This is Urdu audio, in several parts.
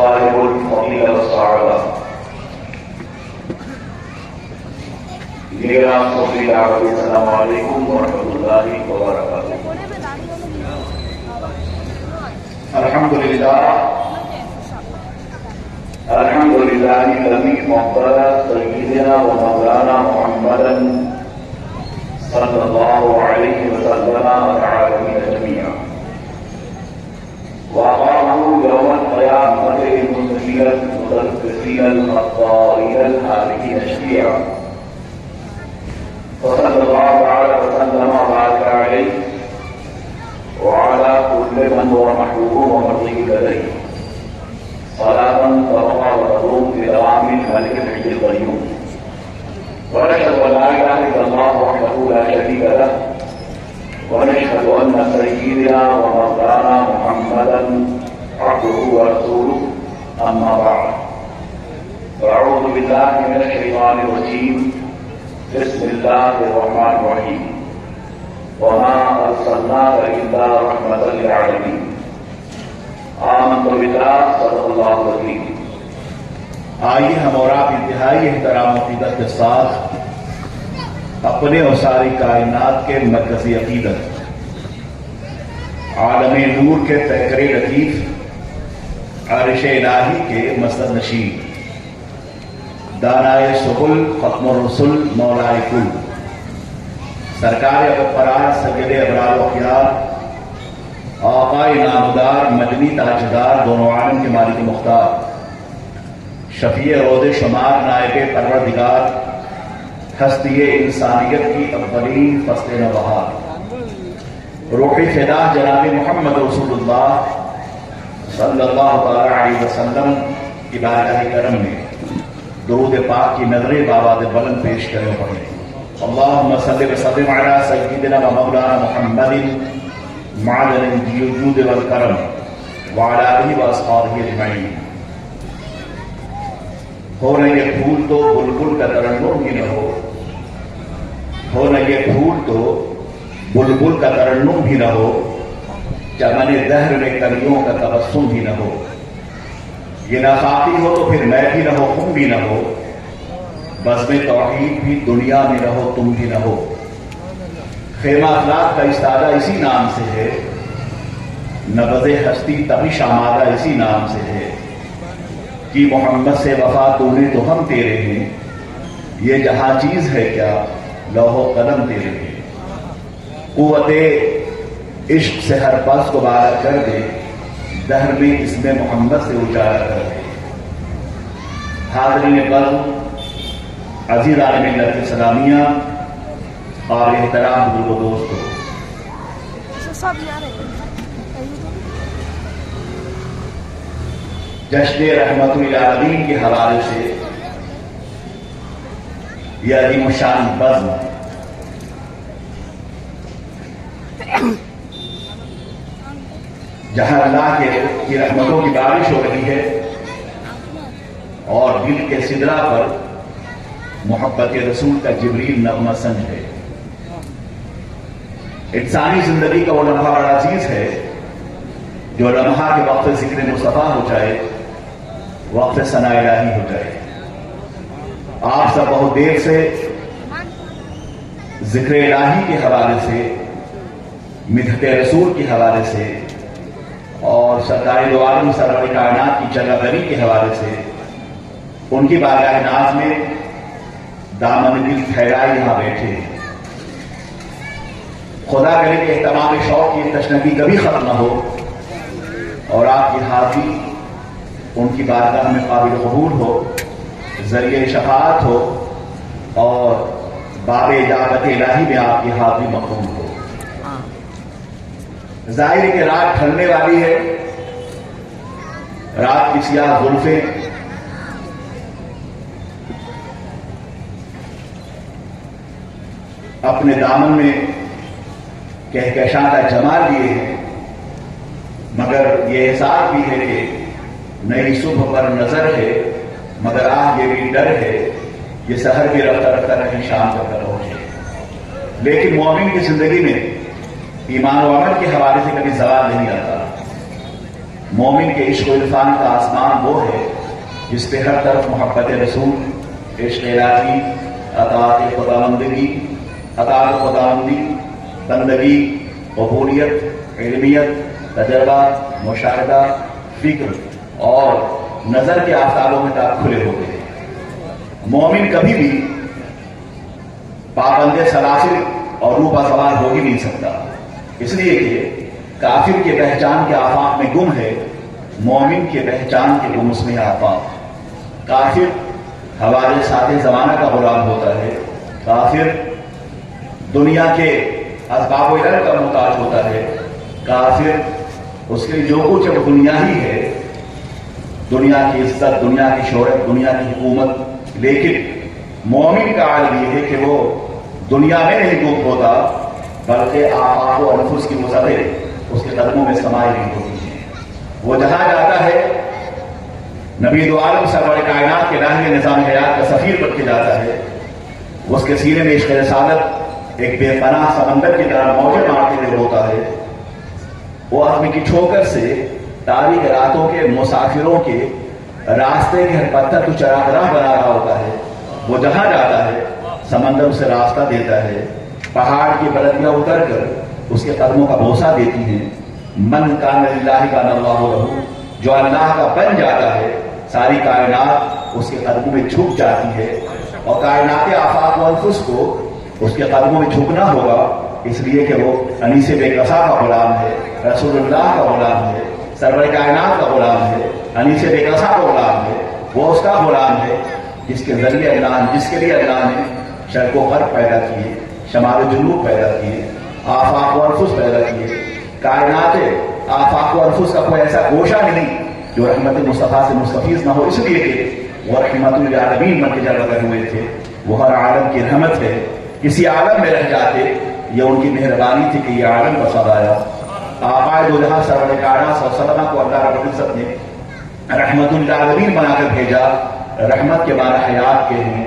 صاحب الفضيلة والصعبة نگران صوفی دعوت السلام علیکم ورحمۃ اللہ وبرکاتہ. الحمد للہ الذي فضل سيدنا ومولانا محمدا صلى الله عليه وسلم على العالمين جميعا وأقامه يوم القيامة للمسلمين المتلبسين الخطائين الهالكين شفيعا وصلى الله تعالى وسلم وبارك عليه وعلى كل من هو محبوب ومرضي لديه صلاة تبقى وتدوم بدوام الملك الحي القيوم. ونشهد أن لا إله إلا الله وحده لا شريك له ونشهد أن سيدنا ومولانا محمدا عبده ورسوله أما بعد فأعوذ بالله من الشيطان الرجيم بسم الله الرحمن الرحيم وما أرسلناك إلا رحمة للعالمين آمنت بالله صدق الله العظيم. آئیے ہم اور آپ انتہائی احترام و عقیدت کے ساتھ اپنے اور ساری کائنات کے مرکزی عقیدت عالم نور کے پیکر لطیف عرش الہی کے مسند نشین دانائے سبل ختم الرسل مولائے کل سرکار ابرار سید ابرار و اخیار آقائے نامدار مدنی تاجدار دونوں عالم کے مالک مختار شفیع روز شمار نائب پروردگار ہستی انسانیت کی اولین فصل نوبہار روح فدا جناب محمد رسول اللہ صلی اللہ علیہ وسلم کی بارگاہ کرم میں درود پاک کی نظر باباد بلند پیش کرے پڑھیں. اللہم صلی وسلم علی سیدنا و مولانا محمد معدن الجود والکرم وعلی آلہ و اصحابہ اجمعین. ہو نہ یہ پھول تو بلبل کا ترنم بھی نہ ہو نہ یہ پھول تو بلبل کا ترنم بھی نہ ہو چمن دہر میں کلیوں کا تبسم بھی نہ ہو. یہ نہ خاطی ہو تو پھر میں بھی نہ ہو تم بھی نہ ہو بزم توحید بھی دنیا میں نہ ہو تم بھی نہ ہو. خیمہ اخلاق کا استادہ اسی نام سے ہے نبض ہستی تبھی شامادہ اسی نام سے ہے کہ محمد سے وفا تو نے تو ہم تیرے ہیں یہ جہاں چیز ہے کیا لوح و قلم تیرے ہیں. قوت عشق سے ہر پاس کو بارہ کر دے دہر میں اس میں محمد سے اجالا کر دے. حاضرین قلب عزیز عالم ملت سلامیہ اور احترام بزرگ دوستو، جشن رحمت للعالمین کے حوالے سے یہ عظیم الشان بزم جہاں اللہ کی رحمتوں کی بارش ہو رہی ہے اور دل کے سدرا پر محبت رسول کا جبریل نغمہ سنج ہے. انسانی زندگی کا وہ لمحہ بڑا عزیز ہے جو لمحہ کے وقت ذکر مصطفیٰ ہو جائے وقت ثناء الہی ہو جائے. آپ سب بہت دیر سے ذکر الہی کے حوالے سے مدحت رسول کے حوالے سے اور سرکار دو عالم سرور کائنات کی جگہ بری کے حوالے سے ان کی بارگاہ ناز میں دامن دل پھیلائے یہاں بیٹھے ہیں. خدا کرے کہ اہتمام شوق کی تشنگی کبھی ختم نہ ہو اور آپ کی حاضری ان کی بارگاہ میں قابل قبول ہو ذریعہ شفاعت ہو اور باب اجابت الہی میں آپ کی حاضری مقبول ہو. ظاہر ہے کہ رات ڈھلنے والی ہے. رات کی سیاہ زلفیں اپنے دامن میں کہکشاں کا جمال لیے ہیں مگر یہ احساس بھی ہے کہ نئی صبح پر نظر ہے مگر آج یہ بھی ڈر ہے یہ سحر بھی رفتہ رفتہ نہیں شام تک پہنچے. لیکن مومن کی زندگی میں ایمان و عمل کے حوالے سے کبھی زوال نہیں آتا. مومن کے عشق و عرفان کا آسمان وہ ہے جس پہ ہر طرف محبت رسول، عشق الہی، اطاعت خداوندگی، اطاعت خداوندی، بندگی، قبولیت، علمیت، تجربہ، مشاہدہ، فکر اور نظر کے آفتابوں میں تاب کھلے ہوتے ہیں۔ مومن کبھی بھی پابند سلاسل اور روپا سوار ہو ہی نہیں سکتا، اس لیے کہ کافر کی پہچان کے آفاق میں گم ہے، مومن کی پہچان کے گم اس میں آفاق۔ کافر حوالے ساتھ زمانہ کا غلام ہوتا ہے، کافر دنیا کے اسباب و علل کا محتاج ہوتا ہے، کافر اس کے جو کچھ اب دنیا ہی ہے، دنیا کی عزت، دنیا کی شہرت، دنیا کی حکومت، لیکن مومن کا عالم یہ ہے کہ وہ دنیا میں نہیں گم ہوتا بلکہ آفاق و انفس کی مصدر اس کے قدموں میں سمائی نہیں ہوتی ہے۔ وہ جہاں جاتا ہے نبی دو عالم سرور کائنات کے راہی نظام حیات کا سفیر بن کے جاتا ہے، اس کے سینے میں عشق رسالت ایک بے پناہ سمندر کی طرح موجیں مارتے ہوئے ہوتا ہے۔ وہ آدمی کی ٹھوکر سے تاریک راتوں کے مسافروں کے راستے کے ہر پتھر کو چراغ راہ بنا رہا ہوتا ہے۔ وہ جہاں جاتا ہے سمندر اسے راستہ دیتا ہے، پہاڑ کی بلندیاں اتر کر اس کے قدموں کا بوسہ دیتی ہیں۔ من کان للہ کان اللہ لہ، جو اللہ کا بن جاتا ہے ساری کائنات اس کے قدموں میں جھک جاتی ہے، اور کائنات آفاق و انفس کو اس کے قدموں میں جھکنا ہوگا، اس لیے کہ وہ انیس بے کسا کا غلام ہے، رسول اللہ کا غلام ہے، سرور کائنات کا غلام ہے، انیس بے کسا کا غلام ہے۔ وہ اس کا غلام ہے جس کے ذریعے اللہ، جس کے لیے اللہ نے شرق و غرب پیدا کیے، شمال و جنوب پیدا کیے، آفاق و انفس پیدا کیے۔ کائنات آفاق و انفس کا کوئی ایسا گوشہ نہیں جو رحمت مصطفیٰ سے مستفیض نہ ہو، اس لیے کہ وہ رحمت للعالمین بن کے جلوہ کر ہوئے تھے۔ وہ ہر عالم کی رحمت ہے، کسی عالم میں رہ جاتے یہ ان کی مہربانی تھی کہ یہ عالم پسند آیا۔ آقا دو جہاں سرور کائنات صلی اللہ علیہ وسلم کو اللہ رب العزت نے رحمت للعالمین بنا کر بھیجا۔ رحمت کے معنی حیات کے ہیں،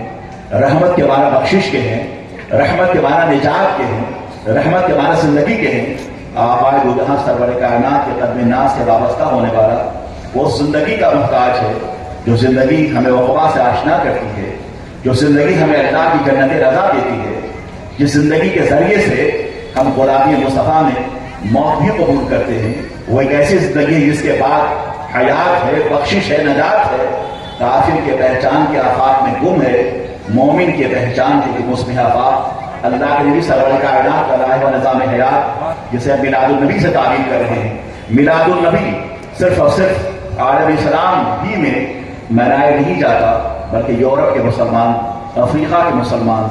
رحمت کے معنی بخشش کے ہیں، رحمت کے معنی نجات کے ہیں، رحمت کے معنی زندگی کے ہیں۔ آقا دو جہاں سرور کائنات کے قدم ناز سے وابستہ ہونے والا وہ زندگی کا محتاج ہے، جو زندگی ہمیں عقبہ سے آشنا کرتی ہے، جو زندگی ہمیں اللہ کی جنت رضا دیتی ہے، جس زندگی کے ذریعے سے ہم غلامی مصطفیٰ میں موت بھی قبول کرتے ہیں۔ وہ ایک ایسی زندگی ہے جس کے بعد حیات ہے، بخشش ہے، نجات ہے۔ کافر کے پہچان کے آفاق میں گم ہے، مومن کے پہچان کے گم اس میں آفاق۔ اللہ کے نبی سرور کائنات کا راہ و نظام حیات جسے میلاد النبی سے تعبیر کر رہے ہیں۔ میلاد النبی صرف اور صرف عالم اسلام ہی میں منایا نہیں جاتا بلکہ یورپ کے مسلمان، افریقہ کے مسلمان،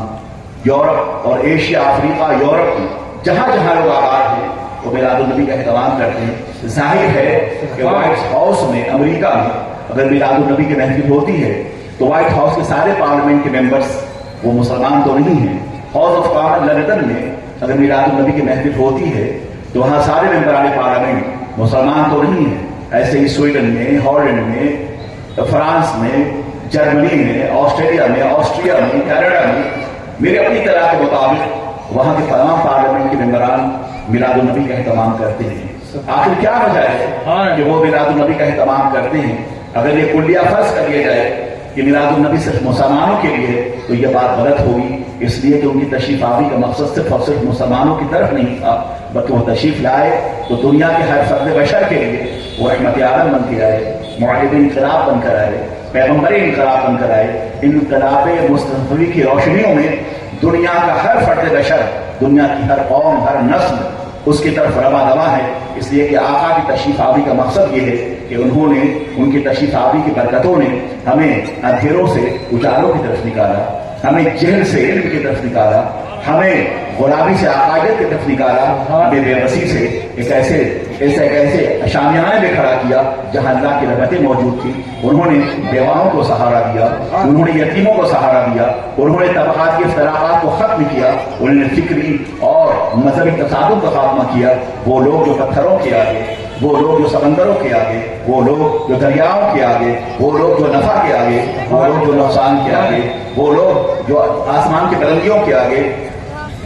یورپ اور ایشیا، افریقہ، یورپ جہاں جہاں لوگ آباد ہیں وہ میلاد النبی کا اہتمام کرتے ہیں۔ ظاہر ہے کہ وائٹ ہاؤس میں، امریکہ میں اگر میلاد النبی کی محفل ہوتی ہے تو وائٹ ہاؤس کے سارے پارلیمنٹ کے ممبرز وہ مسلمان تو نہیں ہیں۔ ہاؤس آف کامن لندن میں اگر میلاد النبی کی محفل ہوتی ہے تو وہاں سارے ممبران پارلیمنٹ مسلمان تو نہیں ہیں۔ ایسے ہی سویڈن میں، ہالینڈ میں، فرانس میں، جرمنی میں، آسٹریلیا میں، آسٹریا میں، کینیڈا میں میرے اپنی طرح کے مطابق وہاں کے تمام پارلیمنٹ کے ممبران میلاد النبی کا اہتمام کرتے ہیں۔ آخر کیا وجہ ہے کہ وہ میلاد النبی کا اہتمام کرتے ہیں؟ اگر یہ کلیہ فرض کر لیا جائے کہ میلاد النبی صرف مسلمانوں کے لیے تو یہ بات غلط ہوگی، اس لیے کہ ان کی تشریف آوری کا مقصد صرف اور صرف مسلمانوں کی طرف نہیں تھا بلکہ وہ تشریف لائے تو دنیا کے ہر فرد بشر کے لیے وہ رحمت عالم بن کے آئے، معاہد انقلاب بن کر آئے، پیغمبر انقلاب بن کر آئے۔ انقلاب مصطفی کی روشنیوں میں دنیا کا ہر فرد بشر، دنیا کی ہر قوم، ہر نسل اس کی طرف رواں دوا ہے، اس لیے کہ آقا کی تشریف آوری کا مقصد یہ ہے کہ انہوں نے، ان کی تشریف آوری کی برکتوں نے ہمیں اندھیروں سے اجالوں کی طرف نکالا، ہمیں جہل سے علم کی طرف نکالا، ہمیں غلامی سے عقائد کی طرف نکالا، ہمیں بے بسی سے ایک ایسے شامیانے میں کھڑا کیا جہاں اللہ کی رحمتیں موجود تھی۔ انہوں نے بیواؤں کو سہارا دیا، انہوں نے یتیموں کو سہارا دیا، انہوں نے طبقات کی افتراقات کو ختم کیا، انہوں نے فکری اور مذہبی تصادم کا خاتمہ کیا۔ وہ لوگ جو پتھروں کے آگے، وہ لوگ جو سمندروں کے آگے، وہ لوگ جو دریاؤں کے آگے، وہ لوگ جو نفع کے آگے، وہ لوگ جو نقصان کے آگے، وہ لوگ جو آسمان کی بلندیوں کے آگے،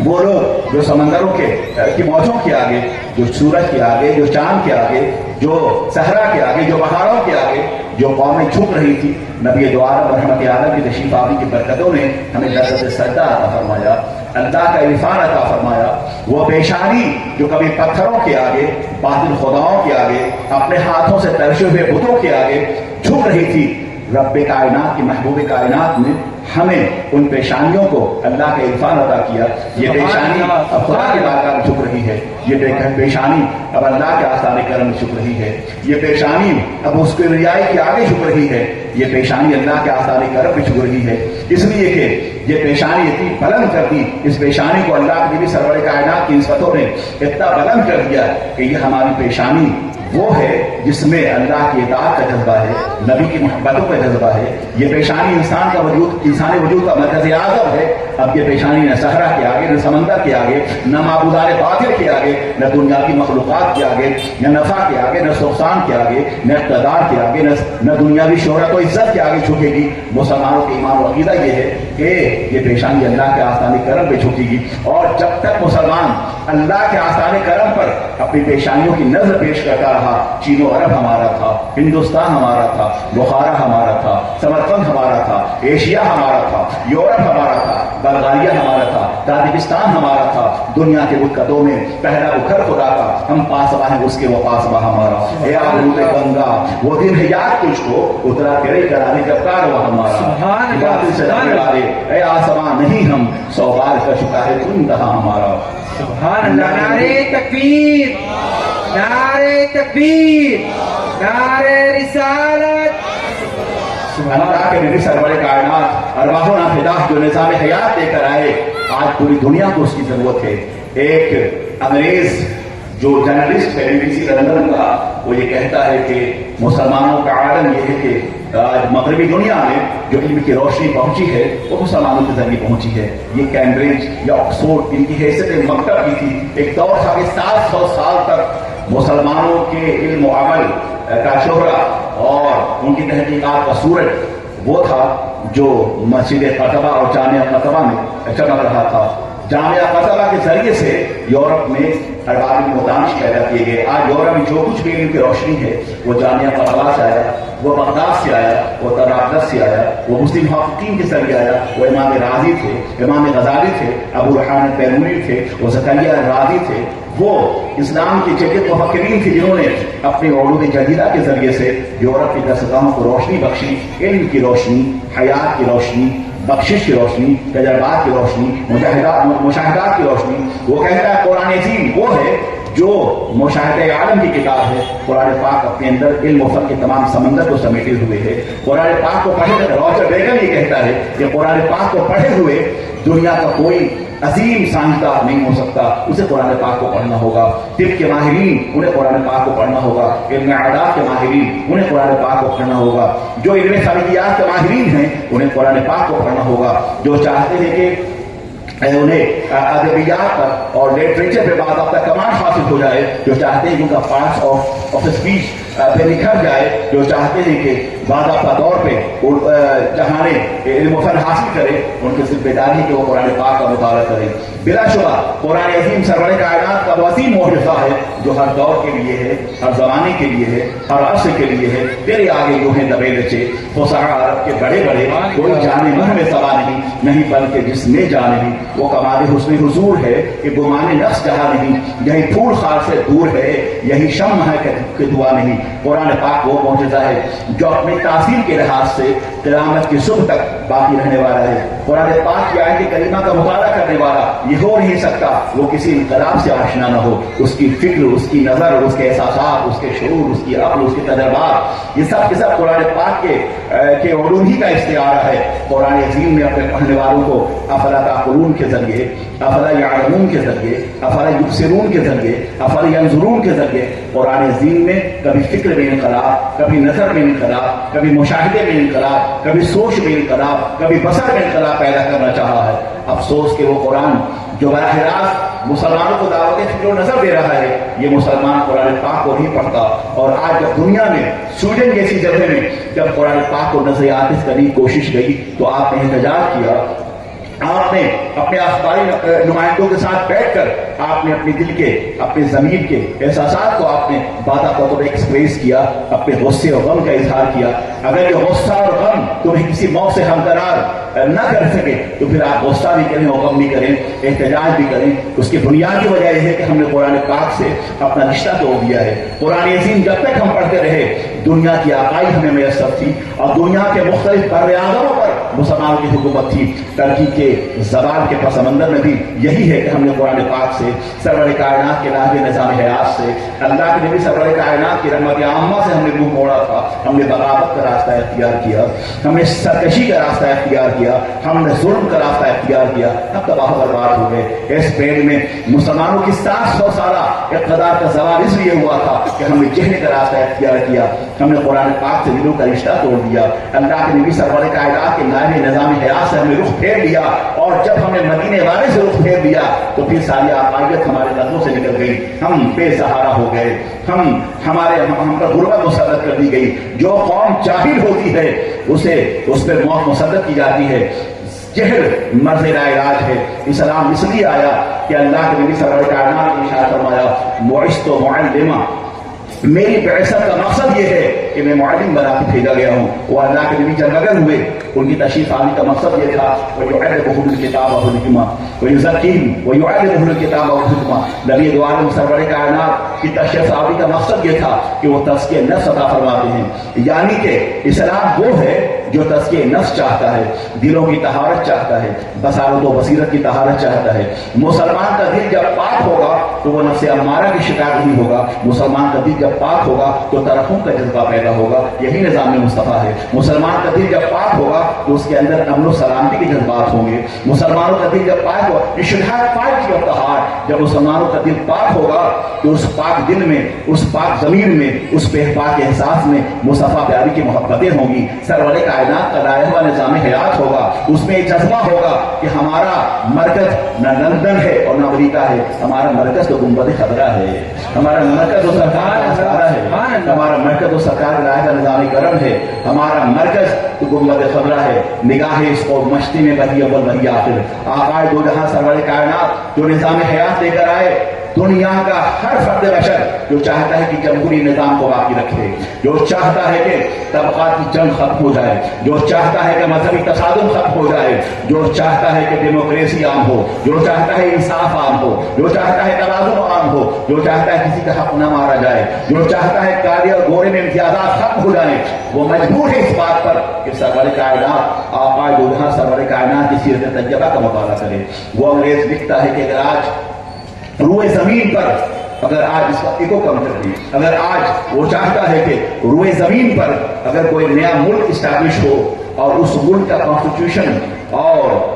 وہ لوگ جو سمندروں کی موجوں کے آگے، جو سورج کے آگے، جو چاند کے آگے، جو صحرا کے آگے، جو پہاڑوں کے آگے جو قومیں جھک رہی تھی، نبی دو عالم رحمت عالم کی تشریف آوری کی برکتوں نے ہمیں لذت سجدہ عطا فرمایا، اللہ کا عرفان عطا فرمایا۔ وہ پیشانی جو کبھی پتھروں کے آگے، باطل خداؤں کے آگے، اپنے ہاتھوں سے ترشے ہوئے بتوں کے آگے جھک رہی تھی، رب کائنات کی محبوب کائنات نے ہمیں ان پیشانیوں کو اللہ کا عرفان عطا کیا۔ یہ پیشانی اب خدا کی بارگاہ میں جھک رہی ہے، یہ پیشانی اب اللہ کے آثار کرم میں جھک رہی ہے، یہ پیشانی اب اس کی رعائی کے آگے جھک رہی ہے، یہ پیشانی اللہ کے آثار کرم میں جھک رہی ہے، اس لیے کہ یہ پیشانی اتنی بلند کر دی، اس پیشانی کو اللہ کے نبی سرور کائنات کی نسبتوں نے اتنا بلند کر دیا کہ یہ ہماری پیشانی وہ ہے جس میں اللہ کی اطاعت کا جذبہ ہے، نبی کی محبتوں کا جذبہ ہے۔ یہ پیشانی انسان کا وجود، انسانی وجود کا مرکز اعظم ہے۔ اب یہ پیشانی نہ صحرا کے آگے، نہ سمندر کے آگے، نہ معبودان باطل کے آگے، نہ دنیا کی مخلوقات کے آگے، نہ نفع کے آگے، نہ سقصان کے آگے، نہ اقتدار کے آگے، نہ دنیاوی شہرت و عزت کے آگے جھکے گی۔ مسلمانوں کے ایمان و عقیدہ یہ ہے کہ یہ پیشانی اللہ کے آستانے کرم پہ جھکے گی، اور جب تک مسلمان اللہ کے آستانے کرم پر اپنی پیشانیوں کی نظر پیش کرتا رہا، چین و عرب ہمارا تھا، ہندوستان ہمارا تھا، بخارا ہمارا تھا، سمرقند ہمارا تھا، ایشیا ہمارا تھا، یورپ ہمارا تھا، بلغاریہ ہمارا تھا، تاجکستان ہمارا تھا، دنیا کے ملکوں میں پہلا گھر خدا کا، ہم پاسباں ہیں اس کے، وہ پاسباں ہمارا۔ اے آبروئے گنگا وہ دن ہے یاد تجھ کو، اترا تیرے کرانے جب کارواں ہمارا، باطل سے ڈرنے والے اے آسمان نہیں ہم، سو بار کا شکا ہے تم کہاں ہمارا۔ سبحان اللہ۔ نعرہ تکبیر، نعرہ تکبیر، نعرہ رسالت۔ اللہ کے نبی سرور کائنات ارواح و نافذات جو نظام حیات لے کر آئے، آج پوری دنیا کو اس کی ضرورت ہے۔ ایک انگریز جو جرنلسٹ ہے بی بی سی لندن کا، وہ یہ کہتا ہے کہ مسلمانوں کا عالم یہ ہے کہ آج مغربی دنیا میں جو علم کی روشنی پہنچی ہے وہ مسلمانوں کے ذریعے پہنچی ہے۔ یہ کیمبرج یا آکسفورڈ ان کی حیثیت مکتب کی تھی۔ ایک دور تھا کہ 700 سال تک مسلمانوں کے علم و عمل کا شہرہ اور ان کی تحقیقات کا سورج وہ تھا جو مسجد قطبہ اور جامعہ قطبہ میں چمک رہا تھا۔ جامعہ قطبہ کے ذریعے سے یورپ میں ارباب مدانش پیدا کیے گئے۔ آج یورپ میں جو کچھ بھی علم کی روشنی ہے وہ جامعہ قطبہ سے آیا، وہ بغداد سے آیا، وہ طرابلس سے آیا، وہ مسلم محققین کے ذریعے آیا۔ وہ امام راضی تھے، امام غزالی تھے، ابو ریحان پیرونی تھے، وہ زکریا راضی تھے، وہ اسلام کے جدید مفکرین تھے جنہوں نے اپنے علوم جدیدہ کے ذریعے سے یورپ کی دستگاہوں کو روشنی بخشی، علم کی روشنی، حیات کی روشنی، بخشش کی روشنی، تجربات کی روشنی، مشاہدات کی روشنی۔ وہ کہتا ہے قرآن عظیم وہ ہے جو مشاہدہ عالم کی کتاب ہے۔ قرآن پاک اپنے اندر علم و فن کے تمام سمندر کو سمیٹے ہوئے ہے۔ قرآن پاک کو پڑھے روجر بیگم یہ کہتا ہے کہ قرآن پاک کو پڑھے ہوئے دنیا کا کوئی عظیم سائنسدان نہیں ہو سکتا، اسے قرآن پاک کو پڑھنا ہوگا۔ طب کے ماہرین انہیں قرآن پاک کو پڑھنا ہوگا، علم اعداد کے ماہرین انہیں قرآن پاک کو پڑھنا ہوگا، جو علم فلکیات کے ماہرین ہیں انہیں قرآن پاک کو پڑھنا ہوگا، جو چاہتے ہیں کہ انہیں ادبیات پر اور لٹریچر پہ باضابطہ کمانڈ حاصل ہو جائے، جو چاہتے ہیں کہ ان کا پارٹس آف اسپیچ پہ نکھر جائے، جو چاہتے ہیں کہ باضابطہ طور پہ جہاں علم و فن حاصل کرے، ان کی ذمہ داری کہ وہ قرآن پاک کا مطالعہ کریں۔ بلا شبہ قرآن عظیم سرور کائنات کا وسیع معجزہ ہے جو ہر دور کے لیے ہے، ہر زمانے کے لیے ہے، ہر عصر کے لیے ہے۔ تیرے آگے جو ہیں دبے لچے فصحاء عرب کے بڑے بڑے، کوئی جانے منہ میں سوا نہیں بلکہ جس میں جانے نہیں، وہ کمال حسن حضور ہے کہ گمان نفس جہاں نہیں، یہی پھول خار سے دور ہے، یہی شمع ہے کہ دعا نہیں۔ قرآن پاک وہ معجزہ ہے جو اپنے تاثیر کے لحاظ سے قیامت کی صبح تک باقی رہنے والا ہے۔ قرآن پاک کی آیت کریمہ کا مطالعہ کرنے والا یہ ہو نہیں سکتا وہ کسی انقلاب سے آشنا نہ ہو۔ اس کی فکر، اس کی نظر، اس کے احساسات، اس کے شعور، اس کی عقل، اس کے تجربات، یہ سب کے سب قرآن پاک کے علوم ہی کا استعارہ ہے۔ قرآن عظیم نے اپنے پڑھنے والوں کو افلا تعقلون کے ذریعے، افلا یعلمون کے ذریعے، افلا یبصرون کے ذریعے، افلا ینظرون کے ذریعے قرآن عظیم میں کبھی فکر میں انقلاب، کبھی نظر میں انقلاب، کبھی مشاہدے میں انقلاب، کبھی سوچ میں انقلاب، کبھی بصر میں انقلاب پیدا کرنا چاہا ہے۔ افسوس کہ وہ قرآن جو براہ راست مسلمانوں کو دعوت فکر و نظر دے رہا ہے، یہ مسلمان قرآن پاک کو نہیں پڑھتا۔ اور آج جب دنیا میں سویڈن جیسی جگہ میں جب قرآن پاک کو نظر آتش کرنے کی کوشش گئی تو آپ نے احتجاج کیا، آپ نے اپنے اخباری نمائندوں کے ساتھ بیٹھ کر آپ نے اپنے دل کے اپنے ضمیر کے احساسات کو آپ نے باتا خطب ایکسپریس کیا، اپنے غصے اور غم کا اظہار کیا. اگر یہ غصہ اور غم تمہیں کسی موقع سے ہمقرار نہ کر سکے تو پھر آپ غصہ بھی کریں اور غم بھی کریں، احتجاج بھی کریں. اس کی بنیادی وجہ یہ ہے کہ ہم نے قرآن پاک سے اپنا رشتہ توڑ دیا ہے. قرآن عظیم جب تک ہم پڑھتے رہے دنیا کی آبائی ہمیں میسر تھی اور دنیا کے مختلف بر اعظموں پر مسلمانوں کی حکومت تھی. ترقی کے زوال کے پس منظر میں بھی یہی ہے کہ ہم نے قرآن پاک سے، سرور کائنات کے نہج نظام حیات سے، اللہ کے نبی سرور کائنات کی رحمت عامہ سے ہم نے منہ موڑا تھا. ہم نے بغاوت کا راستہ اختیار کیا، ہم نے سرکشی کا راستہ اختیار کیا، ہم نے ظلم کا راستہ اختیار کیا. ہم تباہ و برباد ہو گئے. اس پیڑ میں مسلمانوں کی 700 سالہ اقتدار کا زوال اس لیے ہوا تھا کہ ہم نے جہل کا راستہ اختیار کیا. ہم نے قرآن پاک سے دلوں کا رشتہ توڑ دیا. اللہ کے نبی سرور کائنات کے نائب نظام حیات سے ہم نے رخ پھیر لیا. اور جب ہم نے مدینے والے سے رخ پھیر لیا تو پھر ساری آبائیت ہمارے نظروں سے نکل گئی. ہم بے سہارا ہو گئے. ہم پر غربت مسلط کر دی گئی. جو قوم جاہل ہوتی ہے اس پہ موت مسلط کی جاتی ہے. جہل مرض لا علاج ہے. اسلام اس لیے آیا کہ اللہ کے نبی سرور کائنات نے ارشاد فرمایا بعثت معلما، میری بعثت کا مقصد یہ ہے کہ میں معلم بنا کے بھیجا گیا ہوں. وہ اللہ کے نبی جب مگر ہوئے ان کی تشریف آنے کا مقصد یہ تھا وَيُعَلِّمُهُمُ الْكِتَابَ وَالْحِكْمَةَ وَيُزَكِّيهِمْ وَيُعَلِّمُهُمُ الْكِتَابَ وَالْحِكْمَةَ. نبی دو عالم سرور کائنات کی تشریف آوری کا مقصد یہ تھا کہ وہ تزکیہ نفس عطا فرماتے ہیں. یعنی کہ اسلام وہ ہے جو تزکیہ نفس چاہتا ہے، دلوں کی طہارت چاہتا ہے، بصارت و بصیرت کی طہارت چاہتا ہے. مسلمان کا دل جب پاک ہوگا تو وہ نفس امارہ کی شکار نہیں ہوگا. مسلمان کا دل جب پاک ہوگا تو ترحم کا جذبہ پیدا ہوگا. یہی نظام مصطفیٰ ہے. مسلمان کا دل جب پاک ہوگا تو اس کے اندر امن و سلامتی کے جذبات ہوں گے. مسلمانوں کا دل جب پاک ہوگا جب مسلمانوں کا دل پاک ہوگا تو اس پاک دل میں، اس پاک ضمیر میں، اس بے پاک احساس میں مصطفیٰ پیاری کی محبتیں ہوں گی. سرور کائنات کا لایا ہوا نظام حیات ہوگا. اس میں ایک جذبہ ہوگا کہ ہمارا مرکز نہ لندن ہے اور نہ امریکہ ہے. ہمارا مرکز تو گنبد خضرا ہے. ہمارا مرکز تو سرکار کا سہارا ہے. ہمارا مرکز تو سرکار کا لایا نظام کرم ہے. ہمارا مرکز تو گنبد خضرا ہے. نگاہ اس کو مشتی میں وہی اول وہی آخر. آقائے دو جہاں سرور کائنات جو نظام حیات لے کر آئے، دنیا کا ہر فرد بشر جو چاہتا ہے کہ جمہوری نظام کو باقی رکھے، جو چاہتا ہے کہ طبقات کی جنگ ختم ہو جائے، جو چاہتا ہے کہ مذہبی تصادم ختم ہو جائے، جو چاہتا ہے کہ ڈیموکریسی عام ہو، جو چاہتا ہے انصاف عام ہو، جو چاہتا ہے توازن عام ہو، جو چاہتا ہے کسی کا حق نہ مارا جائے، جو چاہتا ہے کالے اور گورے میں امتیازات ختم ہو جائیں، وہ مجبور ہے اس بات پر کہ سرور کائنات آقائے دو جہاں سرور کائنات کی سیرت طیبہ کا مطالعہ کرے. وہ انگریز لکھتا ہے کہ اگر آج روئے زمین پر، اگر آج اس کا ایکو کم کر دی، اگر آج وہ چاہتا ہے کہ روئے زمین پر اگر کوئی نیا ملک اسٹیبلش ہو اور اس ملک کا کانسٹیٹیوشن اور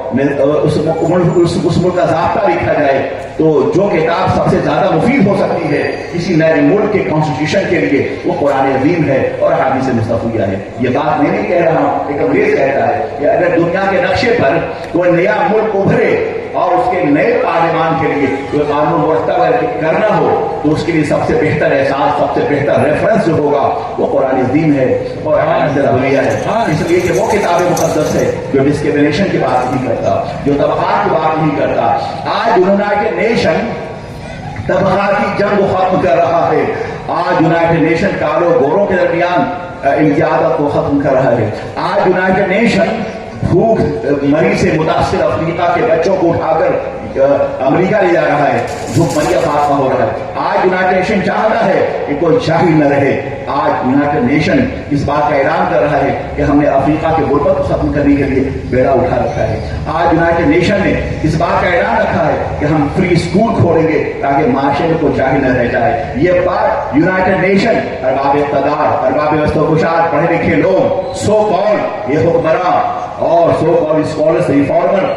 اس ملک کا ضابطہ لکھا جائے تو جو کتاب سب سے زیادہ مفید ہو سکتی ہے کسی نئے ملک کے کانسٹیٹیوشن کے لیے وہ قرآن عظیم ہے اور حدیث مصطفیٰ ہے. یہ بات میں نہیں کہہ رہا ہوں، ایک انگریز کہتا ہے کہ اگر دنیا کے نقشے پر کوئی نیا ملک ابھرے اور اس کے نئے پارلیمان کے لیے کوئی قانون مرتب کرنا ہو تو اس کے لیے سب سے بہتر احساس، سب سے بہتر ریفرنس جو ہوگا وہ قرآن عظیم ہے اور احادیث نبویہ ہے. اس لیے کہ وہ کتاب مقدس ہے جو ڈسکریمنیشن کی بات نہیں کرتا، جو طبقات کی بات نہیں کرتا. آج یونائٹڈ نیشن طبقاتی جنگ کو ختم کر رہا ہے. آج یونائٹڈ نیشن کالوں گوروں کے درمیان امتیازات کو ختم کر رہا ہے. آج یونائٹڈ نیشن بھوک مری سے متاثر افریقہ کے بچوں کو اٹھا کر امریکہ لے جا رہا ہے. بھوک مری کا خاتمہ ہو رہا ہے. آج یونائٹڈ نیشن چاہتا ہے کہ کوئی جاہل نہ رہے. آج یونائٹڈ نیشن اس بات کا اعلان کر رہا ہے کہ ہم نے افریقہ کے غربت کو ختم کرنے کے لیے بیڑا اٹھا رکھا ہے. آج یونائٹڈ نیشن نے اس بات کا اعلان رکھا ہے کہ ہم فری اسکول کھولیں گے تاکہ معاشرے میں کوئی جاہل نہ رہ جائے. یہ بات یونائٹڈ نیشن ارباب اقتدار، ارباب وسط و گشاد، پڑھے لکھے لوگ، سو کال یہ حکمراں اور سو کال اسکالرس ریفارمر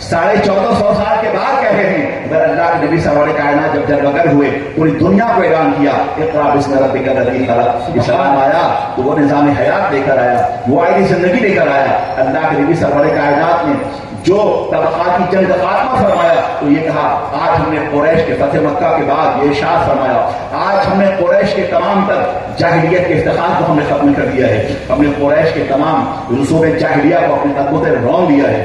1450 سال کے بعد کہہ رہے ہیں. اگر اللہ کے نبی سرور کائنات جب جلوگر ہوئے پوری دنیا کو اعلان کیا اقرا بسم ربک الذی خلق، اسلام آیا تو وہ نظام حیات لے کر آیا، وہ آئین زندگی لے کر آیا. اللہ کے نبی سرور کائنات نے جو طبقاتی جنگ کا خاتمہ فرمایا تو یہ کہا آج ہم نے قریش کے فتح مکہ کے بعد یہ ارشاد فرمایا آج ہم نے قریش کے تمام تر جاہلیت کے افتخار کو ہم نے ختم کر دیا ہے. ہم نے قریش کے تمام رسوم جاہلیہ کو اپنے قدموں سے رون دیا ہے.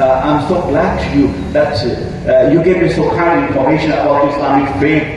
I'm so glad to you that you gave me so kind information about Islamic faith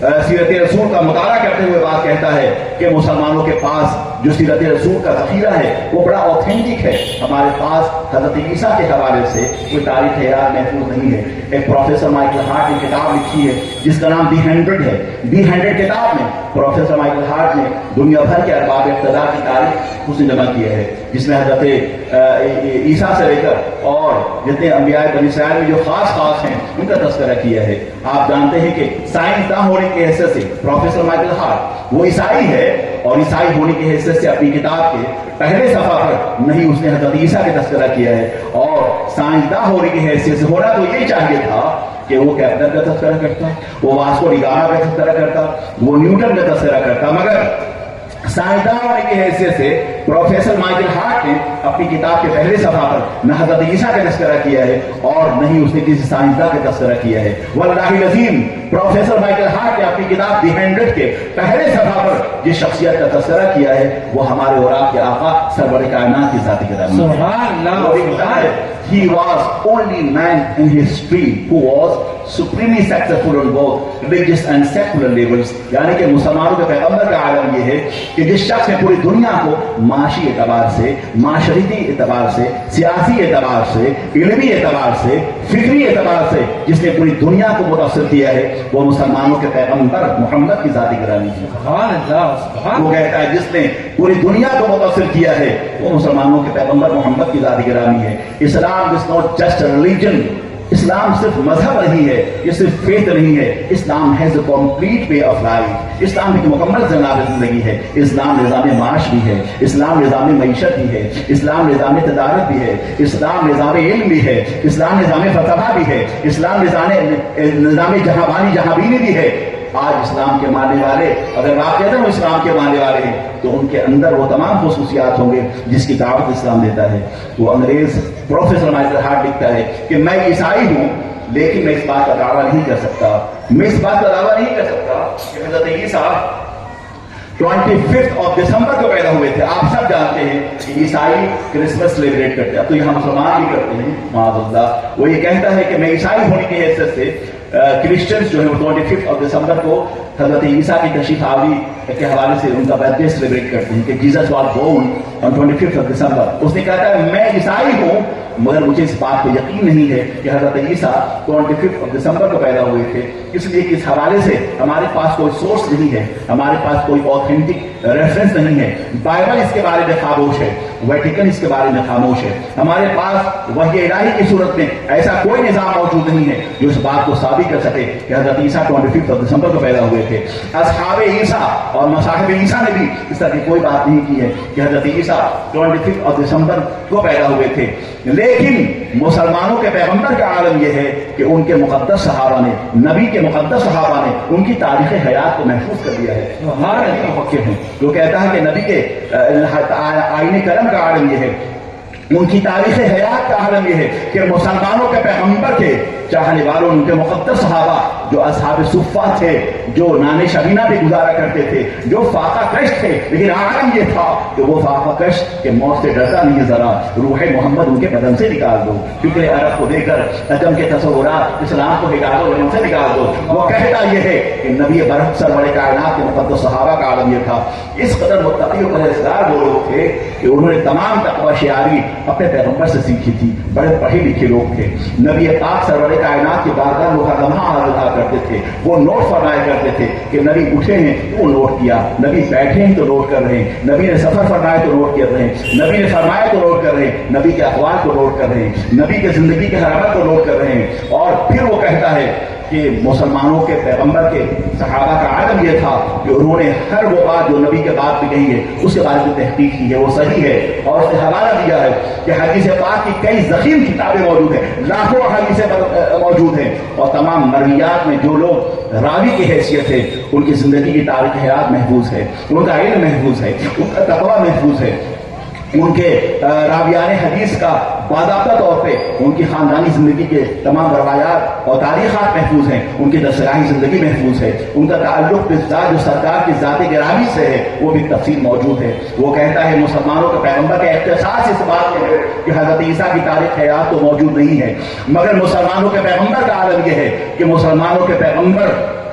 سیرت رسول کا مطالعہ کرتے ہوئے بات کہتا ہے کہ مسلمانوں کے پاس جو سیرت رسول کا ذخیرہ ہے وہ بڑا اوتھینٹک ہے. ہمارے پاس حضرت عیسیٰ کے حوالے سے کوئی تاریخ حیات محفوظ نہیں ہے. ایک پروفیسر مائیکل ہارٹ نے کتاب لکھی ہے جس کا نام دی 100 ہے. دی 100 کتاب میں پروفیسر مائیکل ہارٹ نے دنیا بھر کے ارباب اقتدار کی تاریخ اس نے جمع کیا ہے، جس میں حضرت عیسیٰ سے لے کر اور جتنے انبیاء بنی اسرائیل میں جو خاص ہیں ان کا تذکرہ کیا ہے. آپ جانتے ہیں کہ سائنسداں ہونے کی حیثیت سے پروفیسر مائیکل ہارٹ وہ عیسائی ہے، اور عیسائی ہونے کی حیثیت سے اپنی کتاب کے پہلے صفحہ پر نہیں اس نے حضرت عیسیٰ کا تذکرہ کیا ہے. اور سائنسداں ہونے کی حیثیت سے ہونا تو یہ چاہیے تھا کہ وہ کیپٹن کا تذکرہ کرتا، وہ واسکو ڈی گاما کا تذکرہ کرتا، وہ نیوٹن کا تذکرہ کرتا. مگر سائنسداں ہونے کی حیثیت سے پروفیسر مائیکل ہارٹ نے اپنی کتاب کے پہلے صفحہ پر نہ حضرت عیسیٰ کا تذکرہ کیا ہے اور نہ ہی اس نے کسی سائنسداں کا تذکرہ کیا ہے. واللہ العظیم پروفیسر مائیکل ہارٹ نے اپنی کتاب دی 100 کے پہلے صفحہ پر جس شخصیت کا تذکرہ کیا ہے وہ ہمارے اور آپ کے آقا سرور کائنات کی ذاتی کتاب ہے. سبحان اللہ. He was only man in history who was supremely successful on both religious and secular levels. یعنی کہ مسلمانوں کے پیغمبر کا عالم یہ ہے کہ جس شخص نے پوری دنیا کو معاشی اعتبار سے، معاشرتی اعتبار سے، سیاسی اعتبار سے، علمی اعتبار سے، فکری اعتبار سے جس نے پوری دنیا کو متاثر کیا ہے وہ مسلمانوں کے پیغمبر محمد کی ذاتی گرامی ہے. سبحان اللہ. وہ کہتا ہے جس نے پوری دنیا کو متاثر کیا ہے وہ مسلمانوں کے پیغمبر محمد کی ذاتی گرامی ہے. اسلام is not just a religion. اسلام صرف مذہب نہیں ہے، یہ صرف فیتھ نہیں ہے. اسلام has a complete way of life. اسلام ایک مکمل نظام زندگی ہے. اسلام نظام معاش بھی ہے، اسلام نظام معیشت بھی ہے، اسلام نظام تجارت بھی ہے، اسلام نظام علم بھی ہے، اسلام نظام فتح بھی ہے، اسلام نظام جہاں بینی بھی ہے. آج اسلام کے ماننے والے اگر آپ کہتے ہیں وہ اسلام کے ماننے والے ہیں تو ان کے اندر وہ تمام خصوصیات ہوں گے جس کی دعوت اسلام دیتا ہے. وہ انگریز پروفیسر مائیکل ہارٹ لکھتا ہے کہ میں عیسائی ہوں لیکن میں اس بات کا دعویٰ نہیں کر سکتا کہ حضرت عیسیٰ 25 دسمبر کو پیدا ہوئے تھے. آپ سب جانتے ہیں کہ عیسائی کرسمس سیلیبریٹ کرتے ہیں، اب تو یہاں مسلمان بھی کرتے ہیں معاذ اللہ. وہ یہ کہتا ہے کہ میں عیسائی ہونے کی حیثیت سے کرسچنز جو ہے وہ 25 دسمبر کو حضرت عیسیٰ کی تشریف آوری کے حوالے سے ان کا برتھ ڈے سیلیبریٹ کرتے ہیں کہ جیزس واز بورن آن 25 دسمبر. اس نے کہا ہے میں عیسائی ہوں مگر مجھے اس بات پہ یقین نہیں ہے کہ حضرت عیسیٰ 25 دسمبر کو پیدا ہوئے تھے، اس لیے کہ اس حوالے سے ہمارے پاس کوئی سورس نہیں ہے، ہمارے پاس کوئی اوتھینٹک ریفرنس نہیں ہے. بائبل اس کے بارے میں خاموش ہے، ویٹیکن اس کے بارے میں خاموش ہے. ہمارے پاس وحی الہی کی صورت میں ایسا کوئی نظام موجود نہیں ہے جو اس بات کو ثابت کر سکے کہ حضرت عیسیٰ 25 دسمبر کو پیدا ہوئے تھے. اصحاب عیسیٰ اور مصاحب عیسیٰ نے بھی اس طرح کی کوئی بات نہیں کی ہے کہ حضرت عیسیٰ 25 دسمبر کو پیدا ہوئے تھے. لیکن مسلمانوں کے پیغمبر کا عالم یہ ہے کہ ان کے مقدس صحابہ نے، نبی کے مقدس صحابہ نے ان کی تاریخ حیات کو محفوظ کر دیا ہے. مفکر ہیں جو کہتا ہے کہ نبی کے آئین کرم کا عالم یہ ہے، ان کی تاریخ حیات کا عالم یہ ہے کہ مسلمانوں کے پیغمبر کے چاہنے والوں، ان کے مقدس صحابہ جو اصحاب صفہ تھے، جو نان شبینہ بھی گزارا کرتے تھے، جو فاقہ کش تھے، لیکن عالم یہ تھا کہ وہ فاقہ کش کے موت سے ڈرتا نہیں. ذرا روح محمد ان کے بدن سے نکال دو، کیونکہ عرب کو دے کر عجم کے تصورات اسلام کو نکال دو، ان سے نکال دو. وہ کہتا یہ ہے کہ نبی برحق سرور کائنات کے مقدس صحابہ کا عالم یہ تھا. اس قدر متقی و پرہیزگار وہ لوگ تھے کہ انہوں نے تمام تقوی شعاری اپنے پیغمبر سے سیکھی تھی. بڑے پڑھے لکھے لوگ تھے. نبی پاک سرور کائنات کی بارگاہ مقدمہ حاضر کرتے تھے. وہ نوٹ فرمایا کرتے تھے کہ نبی اٹھے ہیں تو نوٹ کیا، نبی بیٹھے ہیں تو نوٹ کر رہے ہیں، نبی نے سفر فرمایا تو نوٹ کر رہے ہیں، نبی نے فرمایا تو نوٹ کر رہے ہیں، نبی کے اقوال کو نوٹ کر رہے ہیں، نبی کے زندگی کے حرامت کو نوٹ کر رہے ہیں. اور پھر وہ کہتا ہے کہ مسلمانوں کے پیغمبر کے صحابہ کا عالم یہ تھا کہ انہوں نے ہر وہ بات جو نبی کے بعد میں کہی ہے اس کے بارے میں تحقیق کی ہے، وہ صحیح ہے. اور اس نے حوالہ دیا ہے کہ حدیث پاک کی کئی ضخیم کتابیں موجود ہیں، لاکھوں حدیثیں موجود ہیں، اور تمام مرویات میں جو لوگ راوی کی حیثیت ہے ان کی زندگی کی تاریخ حیات محفوظ ہے، ان کا علم محفوظ ہے، ان کا تقویٰ محفوظ ہے. ان کے راویان حدیث کا باضابطہ طور پہ ان کی خاندانی زندگی کے تمام روایات اور تاریخات محفوظ ہیں، ان کی دستگاہی زندگی محفوظ ہے، ان کا تعلق جو سرکار کی ذات گرامی سے ہے وہ بھی تفصیل موجود ہے. وہ کہتا ہے مسلمانوں کے پیغمبر کا اختصاص اس بات میں ہے کہ حضرت عیسیٰ کی تاریخ حیات تو موجود نہیں ہے، مگر مسلمانوں کے پیغمبر کا عالم یہ ہے کہ مسلمانوں کے پیغمبر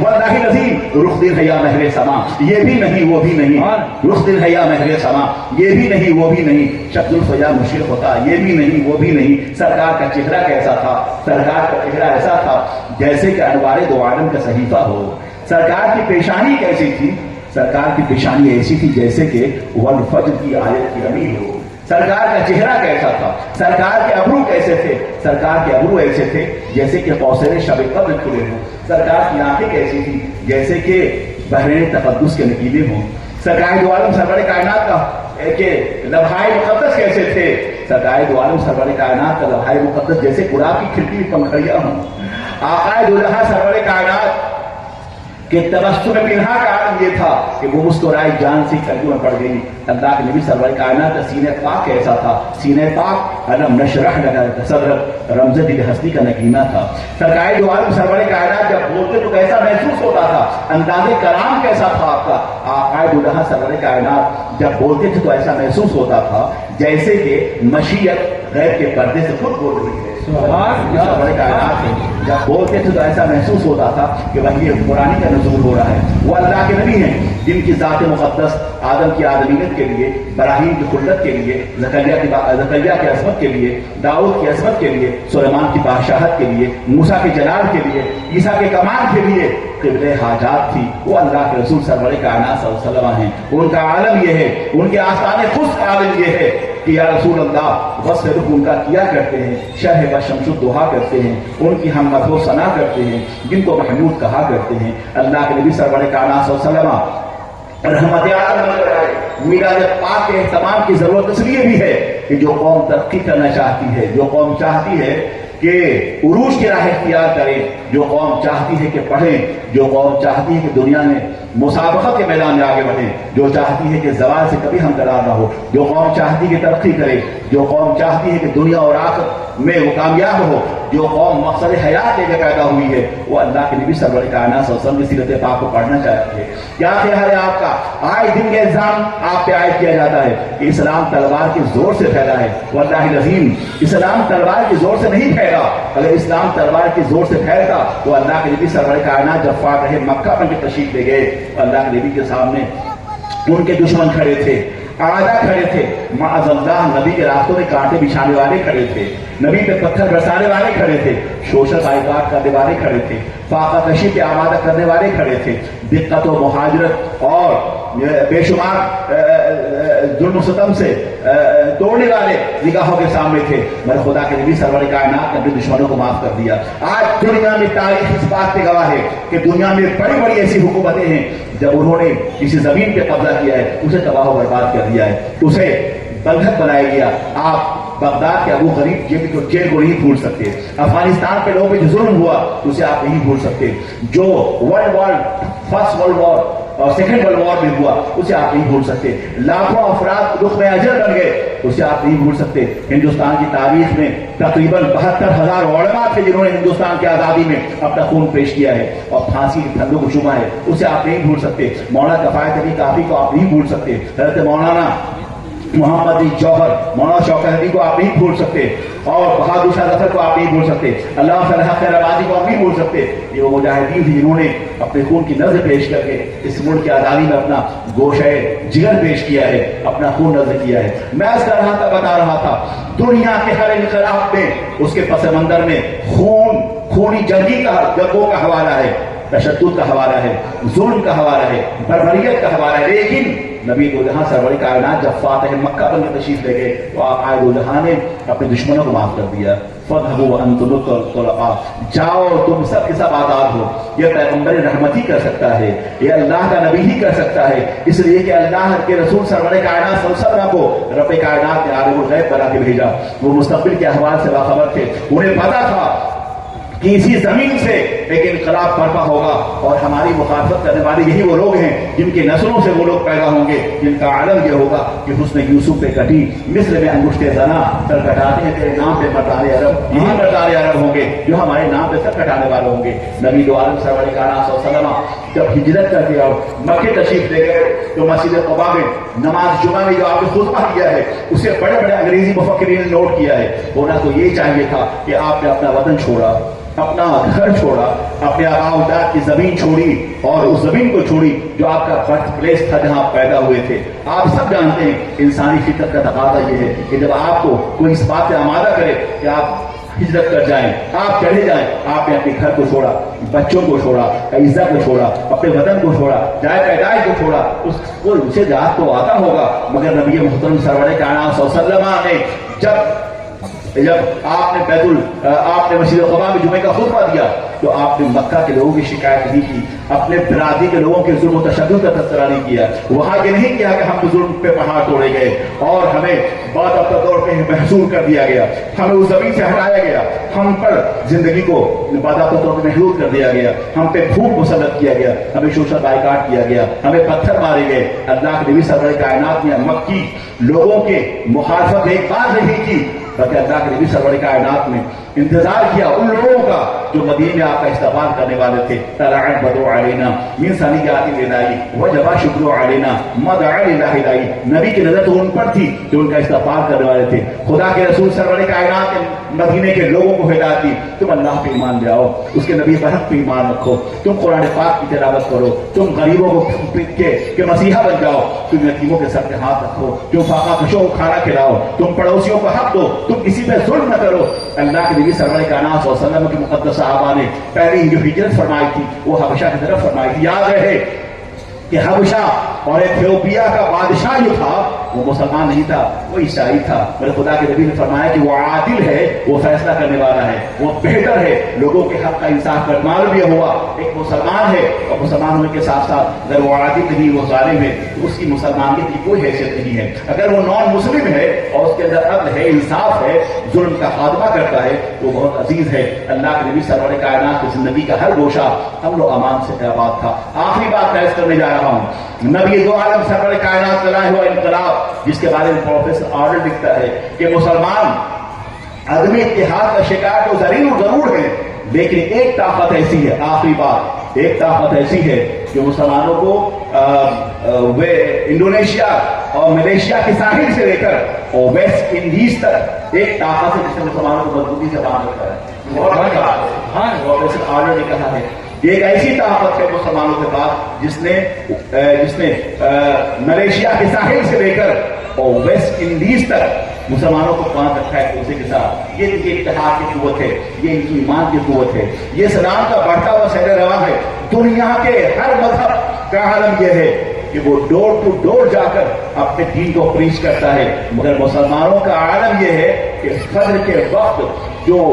واللہ العظیم رخ دل ہے یا مہر سما، یہ بھی نہیں وہ بھی نہیں، رخ دل ہے یا مہر سما، یہ بھی نہیں وہ بھی نہیں، شکل الفجا مشرق ہوتا، یہ بھی نہیں وہ بھی نہیں۔ سرکار کا چہرہ کیسا تھا؟ سرکار کا چہرہ ایسا تھا جیسے کہ انوار دو عالم کا صحیفہ ہو۔ سرکار کی پیشانی کیسی تھی؟ سرکار کی پیشانی ایسی تھی جیسے کہ والفجر کی آیت کی امین ہو۔ سرکار کا چہرہ کیسا تھا؟ سرکار کے ابرو کیسے تھے؟ سرکار کے ابرو ایسے تھے جیسے کہ قوسین شب قدر کھلے ہوں۔ سرکار کی آنکھیں کیسی تھی؟ جیسے کہ بحرین تقدس کے نکیلے ہوں۔ سرکار دو عالم سرور کائنات کا کہ لوحۂ مقدس کیسے تھے؟ سرکار دو عالم سرور کائنات کا لوحۂ مقدس جیسے قرآن کی کھڑکی میں پنکھڑیاں ہوں۔ آقا دو جہاں سرور کائنات کہ تبسم پنہا کا عالم یہ تھا کہ وہ مسکرائی جان سی کلبوں میں پڑ گئی۔ اللہ کے نبی سرور کائنات کا سینہ پاک کیسا تھا؟ سینہ پاک علم نشرح لک صدرک رمز دل ہستی کا نگینہ تھا۔ سرکار دو عالم سرور کائنات جب بولتے تو کیسا محسوس ہوتا تھا؟ انداز کلام کیسا تھا آپ کا؟ آقا دو جہاں سرور کائنات جب بولتے تھے تو ایسا محسوس ہوتا تھا جیسے کہ مشیت غیب کے پردے سے خود بول رہی ہے۔ سرور کائنات جب بولتے تھے تو ایسا محسوس ہوتا تھا کہ وہی قرآن کا نزول ہو رہا ہے۔ وہ اللہ کے نبی ہیں جن کی ذات مقدس آدم کی آدمیت کے لیے، ابراہیم کی خلت کے لیے، زکریا کی عصمت کے لیے، داؤد کی عصمت کے لیے، سلیمان کی بادشاہت کے لیے، موسیٰ کے جلال کے لیے، عیسیٰ کے کمال کے لیے قبلِ حاجات تھی۔ وہ اللہ کے رسول سرور کائنات صلی اللہ علیہ وسلم ہیں۔ ان کا عالم یہ ہے، ان کے آستان خشک عالم یہ ہے کہ یا رسول اللہ وصف رخ ان کا کیا کرتے ہیں، شرح بشمس الضحیٰ کرتے ہیں، ان کی ہم مدح و ثنا کرتے ہیں، جن کو محمود کہا کرتے ہیں۔ اللہ کے نبی سرور کائنات صلی اللہ علیہ وسلم رحمت عالم بن کر آئے۔ میراج پاک کے اہتمام کی ضرورت اس لیے بھی ہے کہ جو قوم ترقی کرنا چاہتی ہے، جو قوم چاہتی ہے کہ عروج کی راہ اختیار کریں، جو قوم چاہتی ہے کہ پڑھیں، جو قوم چاہتی ہے کہ دنیا میں مسابقت کے میدان میں آگے بڑھیں، جو چاہتی ہے کہ زوال سے کبھی ہمکنار نہ ہو، جو قوم چاہتی ہے کہ ترقی کرے، جو قوم چاہتی ہے کہ دنیا اور آخرت میں وہ کامیاب ہو، جو قوم مقصد حیات لے کے پیدا ہوئی ہے، وہ اللہ کے نبی سرور کائنات صلی اللہ علیہ وسلم کی سیرت پاک کو پڑھنا چاہتی ہے۔ کیا خیال ہے آپ کا؟ آئے دن کے الزام آپ پہ عائد کیا جاتا ہے کہ اسلام تلوار کے زور سے پھیلا ہے۔ واللہ العظیم اسلام تلوار کے زور سے نہیں پھیلا۔ اگر اسلام تلوار کے زور سے پھیلتا تو اللہ کے نبی سرور کائنات جب فاتح مکہ بن کے تشریف لے گئے، اللہ کے نبی کے سامنے ان کے دشمن کھڑے تھے، اعداء کھڑے تھے، معاذ اللہ نبی کے راستوں میں کانٹے بچھانے والے کھڑے تھے، نبی پہ پتھر برسانے والے کھڑے تھے، شوشہ تعیقات کرنے والے کھڑے تھے، فاقہ کشی پہ آمادہ کرنے والے کھڑے تھے، دقت و مہاجرت اور بے شمار ظلم و ستم سے توڑنے والے نگاہوں کے سامنے تھے، مگر خدا کے نبی سرور کائنات نے اپنے دشمنوں کو معاف کر دیا۔ آج دنیا میں تاریخ اس بات پہ گواہ ہے کہ دنیا میں بڑی بڑی ایسی حکومتیں ہیں جب انہوں نے کسی زمین پہ قبضہ کیا ہے اسے تباہ و برباد کر دیا ہے، اسے بلغت بنایا گیا۔ آپ بغداد کے ابو غریب جیل کو نہیں بھول سکتے، افغانستان پہ لوگوں پہ جو ظلم ہوا اسے آپ نہیں بھول سکتے، جو فرسٹ ورلڈ وار اور سیکنڈ ورلڈ وار میں ہوا اسے آپ نہیں بھول سکتے، لاکھوں افراد دکھ میں اجر بن گئے اسے آپ نہیں بھول سکتے۔ ہندوستان کی تاریخ میں تقریباً 72,000 علماء تھے جنہوں نے ہندوستان کی آزادی میں اپنا خون پیش کیا ہے اور پھانسی کے پھندوں کو چوما ہے، اسے آپ نہیں بھول سکتے۔ مولانا کفایت علی کافی کو آپ نہیں بھول سکتے، حضرت مولانا محمد جوہر، مولانا شوکت علی کو آپ نہیں بھول سکتے، اور بہادر شاہ ظفر کو آپ نہیں بھول سکتے، علامہ فلاح خیر آبادی کو آپ نہیں بھول سکتے۔ یہ وہ مجاہدین تھے جنہوں نے اپنے خون کی نذر پیش کر کے اس ملک کی آزادی میں اپنا گوشہ جگر پیش کیا ہے، اپنا خون نذر کیا ہے۔ میں اس کر رہا تھا، بتا رہا تھا، دنیا کے ہر انقلاب میں اس کے پس منظر میں خونی جنگی کا جنگوں کا حوالہ ہے، تشدد کا حوالہ ہے، ظلم کا حوالہ ہے، بربریت کا حوالہ ہے، لیکن نبی دو جہاں سرور کائنات جب فاتح مکہ بن کے تشریف لے گئے تو آقا دو جہاں نے اپنے دشمنوں کو معاف کر دیا۔ فَاذْهَبُوا وَأَنْتُمُ الطُّلَقَاءُ، جاؤ تم سب کے سب آزاد ہو۔ یہ پیغمبر رحمت ہی کر سکتا ہے، یہ اللہ کا نبی ہی کر سکتا ہے، اس لیے کہ اللہ کے رسول سرور کائنات صلی اللہ علیہ وسلم کو رب کائنات نے عالم الغیب بنا کے بھیجا۔ وہ مستقبل کے احوال سے باخبر تھے، انہیں پتا تھا کہ اسی زمین سے ایک انقلاب برپا ہوگا اور ہماری مخالفت کرنے والے یہی وہ لوگ ہیں جن کے نسلوں سے وہ لوگ پیدا ہوں گے جن کا عالم یہ ہوگا کہ حسن یوسف پہ کٹی مصر میں انگشت زنا، سر کٹاتے ہیں تیرے نام پہ مردار عرب، یہی مردار عرب ہوں گے جو ہمارے نام پہ سر کٹانے والے ہوں گے۔ نبی دو عالم سرور کائنات صلی اللہ علیہ وسلم جب ہجرت کر کے مکے تشریف لے گئے تو مسجد قباء میں نماز جمعہ میں جو آپ نے خطبہ کیا ہے اسے بڑے بڑے انگریزی مفکرین نے نوٹ کیا ہے۔ ہونا تو یہ چاہیے تھا کہ آپ نے اپنا وطن چھوڑا، اپنا گھر چھوڑا، اپنے آباء و اجداد کی زمین چھوڑی اور اس زمین کو چھوڑی جو آپ کا برتھ پلیس تھا جہاں آپ پیدا ہوئے تھے. آپ سب جانتے ہیں انسانی فطرت کا تقاضا یہ ہے کہ جب آپ کو کوئی اس بات سے آمادہ کرے کہ آپ ہجرت کر جائیں، آپ چلے جائیں، آپ نے اپنے گھر کو چھوڑا، بچوں کو چھوڑا، عزت کو چھوڑا، اپنے وطن کو چھوڑا، جائے پیدائش کو چھوڑا. اس کو اسے یاد تو آتا ہوگا، مگر نبی محترم سرور کائنات صلی اللہ علیہ وسلم نے جب آپ نے مسجد قباء میں جمعے کا خطبہ دیا تو آپ نے مکہ کے لوگوں کی شکایت نہیں کی، اپنے برادری کے لوگوں کے ظلم و تشدد کا تذکرہ نہیں کیا. وہاں یہ نہیں کیا کہ ہم ظلم پہ پہاڑ توڑے گئے اور ہمیں بعد اب طور پہ محصور کر دیا گیا، ہمیں اس زمین سے ہٹایا گیا، ہم پر زندگی کو بعد اب طور پہ محدود کر دیا گیا، ہم پہ بھوک مسلط کیا گیا، ہمیں سوشل بائیکاٹ کیا گیا، ہمیں پتھر مارے گئے. اللہ کے نبی سرور کائنات نے مکی لوگوں کے مخالفت ایک بار نہیں کی، بلکہ اللہ کے نبی سرور کائنات نے انتظار کیا ان لوگوں کا جو مدینے میں آپ کا استقبال کرنے والے تھے. طلعت بدر علینا من ثنیات الوداع وجب شکر علینا مدعا للہ دائی. نبی کی نظر تو ان پر تھی جو ان کا استقبال کرنے والے تھے. خدا کے رسول سرور کائنات نے مدینے کے لوگوں کو ہدایت دی، تم اللہ پہ ایمان لے آؤ، اس کے نبی برحق پہ ایمان رکھو، تم قرآن پاک کی تلاوت کرو، تم غریبوں کو کے مسیحا بن جاؤ، تم یتیموں کے سر پہ ہاتھ رکھو، تم فاقہ کشوں کو کھانا کھلاؤ، تم پڑوسیوں کو حق دو، تم کسی پہ ظلم نہ کرو. اللہ کے نبی سرور کائنات صلی اللہ علیہ وسلم کے مقدس صحابہ نے پہلی جو ہجرت فرمائی تھی وہ حبشہ کی طرف فرمائی تھی. یاد رہے کہ حبشہ اور ایتھیوپیا کا بادشاہ جو تھا وہ مسلمان نہیں تھا، وہ عیسائی تھا. میرے خدا کے نبی نے فرمایا کہ وہ عادل ہے، وہ فیصلہ کرنے والا ہے، وہ بہتر ہے، لوگوں کے حق کا انصاف کر. معلوم یہ ہوا ایک مسلمان ہے اور مسلمان ہونے کے ساتھ ساتھ اگر وہ عادل نہیں، وہ ظالم ہے تو اس کی مسلمانیت کی کوئی حیثیت نہیں ہے. اگر وہ نان مسلم ہے اور اس کے اندر عدل ہے، انصاف ہے، ظلم کا خاتمہ کرتا ہے تو بہت عزیز ہے. اللہ کے نبی سرور کائنات کی زندگی کا ہر گوشہ ہم لوگ امان سے آباد تھا. آخری بات پیش کرنے جا رہا ہوں، نبی دو عالم سرور کائنات کا لائے ہوا انقلاب جس کے بارے میں پروفیسر آرڈر لکھتا ہے کہ مسلمان عدم اتحاد کا شکار تو ضرور ہے، لیکن ایک طاقت ایسی ہے، آخری بات، ایک طاقت ایسی ہے جو مسلمانوں کو انڈونیشیا اور ملیشیا کے ساحل سے لے کر اور ویسٹ انڈیز تک ایک طاقت ہے جس نے مسلمانوں کو مضبوطی سے باندھ رکھا ہے. پروفیسر آرڈر نے کہا ہے ایک ایسی طاقت ہے مسلمانوں کے پاس جس نے ملیشیا کے ساحل سے لے کر اور ویسٹ انڈیز تک مسلمانوں کو باندھ رکھا ہے دوسرے کے ساتھ. یہ ان کی اتحاد کی قوت ہے، یہ ان کی ایمان کی قوت ہے، یہ اسلام کا بڑھتا ہوا سیر رواں ہے. دنیا کے ہر مذہب کا عالم یہ ہے کہ وہ ڈور ٹو ڈور جا کر اپنے دین کو پریچ کرتا ہے، مگر مسلمانوں کا عالم یہ ہے کہ فجر کے وقت جو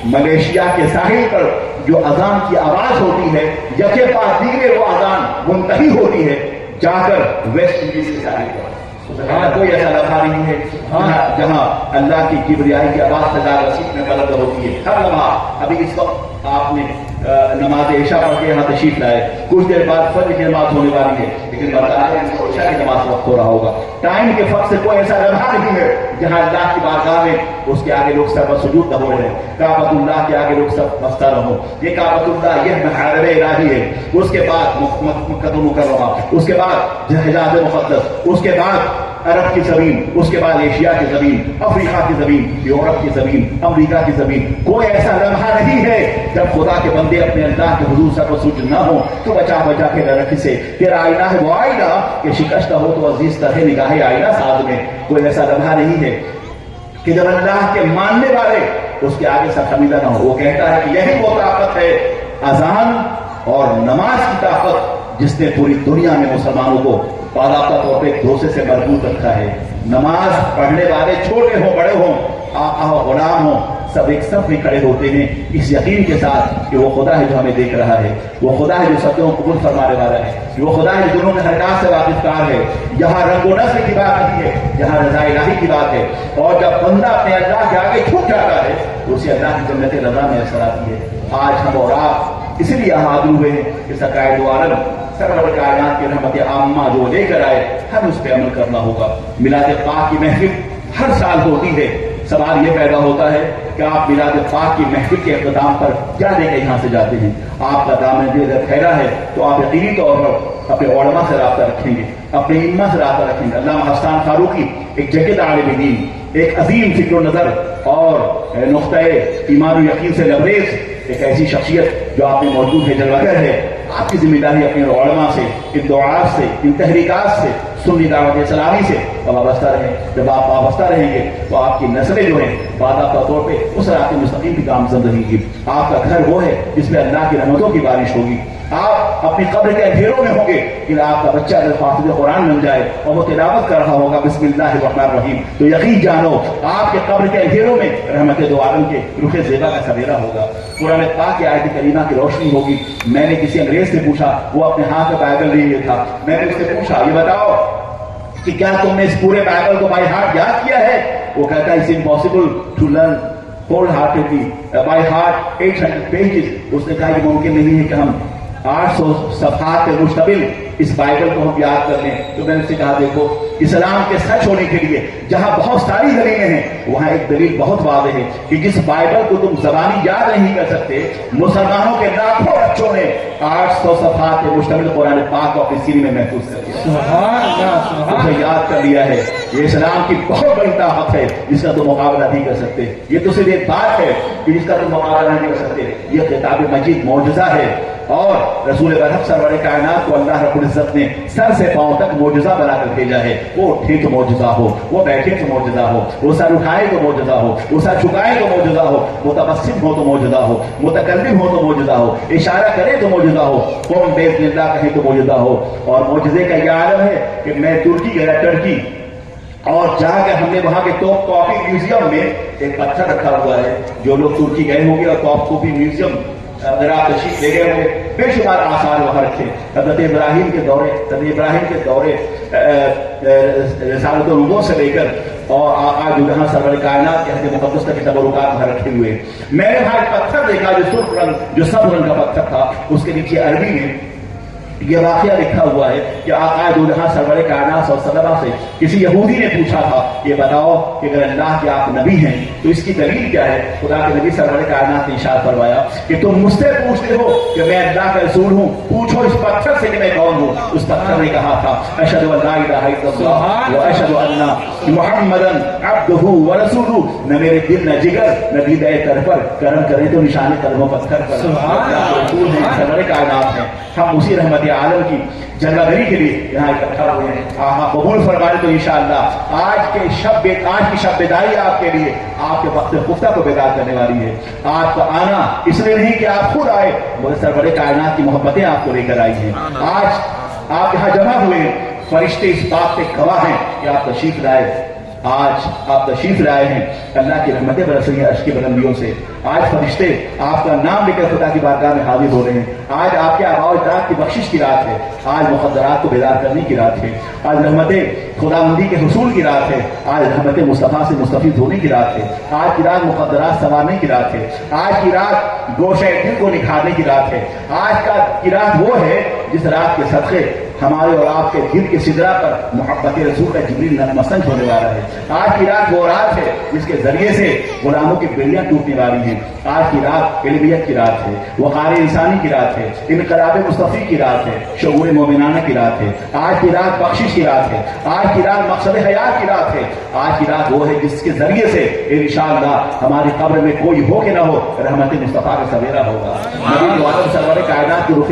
ملیشیا کے ساحل پر جو اذان کی آواز ہوتی ہے یکے بعد دیگرے وہ اذان منتہی ہوتی ہے جا کر ویسٹ انڈیز کے ساحل پر. کوئی ایسا لمحہ نہیں ہے جہاں اللہ کی کبریائی کی آواز سے زیادہ رسید میں بلند ہوتی ہے. ہر لمحہ ابھی اس وقت آپ نے نماز عشاء پڑھ کے یہاں تشریف لائے، کچھ دیر بعد فجر کی نماز ہونے والی ہے، لیکن عشاء کی نماز وقت ہو رہا ہوگا. ٹائم کے فرق سے کوئی ایسا لمحہ نہیں ہے جہاں اللہ کی بارگاہ میں اس کے آگے لوگ سر سجود نہ ہو رہے ہیں. کعبۃ اللہ کے آگے لوگ سب بستہ رہو. یہ کعبۃ اللہ یہ محرم الہی ہے. اس کے بعد مکہ مکرمہ، اس کے بعد حجاز مقدس، اس کے بعد عرب کی زمین، اس کے بعد ایشیا کی زمین، افریقہ کی زمین، یورپ کی زمین، امریکہ کی زمین. کوئی ایسا لمحہ نہیں ہے جب خدا کے بندے اپنے اللہ کے حضور سر سجود نہ ہو تو بچا بچا کے رکھ سے. تیرا آئینہ ہے وہ آئینہ کہ شکست ہو تو عزیز طرح نگاہ آئینہ ساتھ میں. کوئی ایسا لمحہ نہیں ہے کہ جب اللہ کے ماننے والے اس کے آگے سر خمیدہ نہ ہو. وہ کہتا ہے کہ یہی وہ طاقت ہے، اذان اور نماز کی طاقت، جس نے پوری دنیا میں مسلمانوں کو باضابطہ طور پہ ایک دوسرے سے مربوط رکھا ہے. نماز پڑھنے والے چھوٹے ہوں بڑے ہوں، آقا ہو غلام ہوں، سب ایک صف میں کھڑے ہوتے ہیں اس یقین کے ساتھ کہ وہ خدا ہے جو ہمیں دیکھ رہا ہے، وہ خدا ہے جو سبوں کو قبول فرمانے والا ہے، وہ خدا ہے جو دونوں کے حرکات سے واقف کار ہے. یہاں رنگ و نسل کی بات نہیں ہے، یہاں رضا الہی کی بات ہے. اور جب بندہ اپنے اللہ کے آگے جھک جاتا ہے تو اسے اللہ کی جنت رضا میں اثر آتی ہے. آج ہم اور آپ اسی لیے حاضر ہوئے ہیں کہ سرکار دو عالم سرور کائنات کی رحمت عامہ جو لے کر آئے ہم اس پہ عمل کرنا ہوگا. میلاد پاک کی محفل ہر سال ہوتی ہے. سوال یہ پیدا ہوتا ہے کہ آپ میلاد پاک کی محفل کے اختتام پر کیا لے کے یہاں سے جاتے ہیں؟ آپ کا دامن اگر پھیلا ہے تو آپ یقینی طور پر اپنے علماء سے رابطہ رکھیں گے، اپنے ائمہ سے رابطہ رکھیں گے. علامہ حسان فاروقی ایک جگہ عالم دین، ایک عظیم فکر و نظر اور نقطۂ ایمان و یقین سے لبریز ایک ایسی شخصیت جو آپ میں موجود ہے جلوگر ہے، آپ کی ذمہ داری اپنے علماء سے، ان دعات سے، ان تحریکات سے، سنی دعوت اسلامی سے وابستہ رہیں۔ جب آپ وابستہ رہیں گے تو آپ کی نسلیں جو ہیں باضابطہ طور پہ اس رات مستقیم کی گامزن رہیں گی۔ آپ کا گھر وہ ہے جس میں اللہ کی رحمتوں کی بارش ہوگی۔ آپ اپنی قبر کے اندھیروں میں ہوں گے کہ آپ کا بچہ اگر حافظ قرآن بن جائے اور وہ تلاوت کر رہا ہوگا بسم اللہ الرحمن الرحیم، تو یقین جانو آپ کے قبر کے اندھیروں میں رحمت دو عالم کے رخ زیبا کا سویرا ہوگا۔ قرآن پاک کی آیت کریمہ کی روشنی ہوگی۔ میں نے کسی انگریز سے پوچھا، وہ اپنے ہاتھ میں بائبل لیے تھا، میں نے اس سے پوچھا یہ بتاؤ کہ کیا تم نے اس پورے بائبل کو بائی ہارٹ یاد کیا ہے؟ وہ کہتا ہے it's impossible to learn whole ہارٹedly بائی ہارٹ 800 پیجز۔ اس نے کہا یہ ممکن نہیں ہے کہ ہم 800 صفحات کے مشتمل اس بائبل کو ہم یاد کر لیں۔ تو میں نے اس سے کہا دیکھو، اسلام کے سچ ہونے کے لیے جہاں بہت ساری دلیلیں ہیں وہاں ایک دلیل بہت واضح ہے کہ جس بائبل کو تم زبانی یاد نہیں کر سکتے، مسلمانوں کے لاکھوں بچوں نے 800 صفحات کے مشتمل قرآن پاک کو اپنی سینے میں محفوظ کر لیا، سبحان اللہ، اسے یاد کر لیا ہے۔ یہ اسلام کی بہت بڑی طاقت ہے جس کا تم مقابلہ نہیں کر سکتے۔ یہ تو صرف ایک بات ہے کہ جس کا تم مقابلہ نہیں کر سکتے، یہ کتاب مجید معجزہ ہے، اور رسول برحق سرور کائنات کو اللہ رب العزت نے سر سے پاؤں تک معجزہ بنا کر بھیجا ہے۔ وہ اٹھے تو معجزہ ہو، وہ بیٹھے تو معجزہ ہو، وہ سر اٹھائے تو معجزہ ہو، وہ سر جھکائے تو معجزہ ہو، متبسم ہو تو معجزہ ہو، متکلم ہو تو معجزہ ہو، اشارہ کرے تو معجزہ ہو، قوم باذن اللہ کہے تو معجزہ ہو۔ اور معجزے کا یہ عالم ہے کہ میں ترکی گیا، ٹرکی، اور جا کر ہم نے وہاں کے توپ کاپی میوزیم میں ایک پتھر رکھا ہوا ہے۔ جو لوگ ترکی گئے ہوں گے اور توپ کاپی میوزیم اگر آپ تشریف لے گئے ہوں گے، بے شمار آثار وہاں رکھے، حضرت ابراہیم کے دورے رسالت النبوت سے لے کر اور آج جہاں سرور کائنات کے حضرت مقدس تک کے تبرکات وہاں رکھے ہوئے۔ میں نے وہاں ایک پتھر دیکھا جو سرخ رنگ کا پتھر تھا، اس کے نیچے عربی میں یہ واقعہ لکھا ہوا ہے کہ آقا دو جہاں سرور کائنات صلی اللہ علیہ وسلم سے کسی یہودی نے پوچھا تھا یہ بتاؤ کہ اگر اللہ کے آپ نبی ہیں تو اس کی دلیل کیا ہے؟ خدا کے نبی سرور کائنات نے ارشاد فرمایا کہ تم مجھ سے پوچھتے ہو کہ میں اللہ کا رسول ہوں، پوچھو اس پتھر سے کہ میں کون ہوں۔ اس پتھر نے کہا تھا اشہد ان لا الہ الا اللہ و اشہد ان محمدا عبدہ و رسولہ۔ نہ میرے دل نہ جگر نہ دیدہ تر پر کرم کرے تو نشان قدموں پتھر پر رسول ہیں، سرور کائنات ہیں۔ ہم اسی رحمت عالم کی جلوہ گری کے لیے یہاں اکٹھا ہوئے ہیں۔ آپ قبول فرمائے تو انشاءاللہ آج کی شب بیداری آپ کے لیے، آپ کے وقت خفتہ کو بیدار کرنے والی ہے۔ آپ کا آنا اس لیے نہیں کہ آپ خود آئے، مگر سرور کائنات کی محبتیں آپ کو لے کر آئی ہیں۔ آج آپ یہاں جمع ہوئے ہیں، فرشتے اس بات پہ گواہ ہیں کہ آپ تشریف لائے۔ آج آپ تشریف لائے ہیں، اللہ کی رحمتیں برس رہی ہیں عرش کی بلندیوں سے۔ آج فرشتے آپ کا نام لے کر خدا کی بارگاہ میں حاضر ہو رہے ہیں۔ آج آپ کے آباء و اجداد کی بخشش کی رات ہے، آج مقدرات کو بیدار کرنے کی رات ہے، آج رحمتیں خداوندی کے حصول کی رات ہے، آج رحمتیں مصطفیٰ سے مستفید ہونے کی رات ہے، آج کی رات مقدرات سنوارنے کی رات ہے، آج کی رات گوشہ دل کو نکھارنے کی رات ہے۔ آج کی رات وہ ہے جس رات کے صدقے ہمارے اور آپ کے دل کے سدرا پر محبت رسول کا جبریل نغمہ سنج ہونے والا ہے۔ آج کی رات وہ رات ہے جس کے ذریعے سے غلاموں کی بیڑیاں ٹوٹنے والی ہیں۔ آج کی رات علمیت کی رات ہے، وقار انسانی کی رات ہے، انقلاب مصطفی کی رات ہے، شعور مومنانہ کی رات ہے۔ آج کی رات بخشش کی رات ہے، آج کی رات مقصد حیات کی رات ہے۔ آج کی رات وہ ہے جس کے ذریعے سے انشاءاللہ ہماری قبر میں کوئی ہو کہ نہ ہو رحمت مصطفیٰ کا سویرا ہوگا، نبی عالم سرور کائنات کی رخ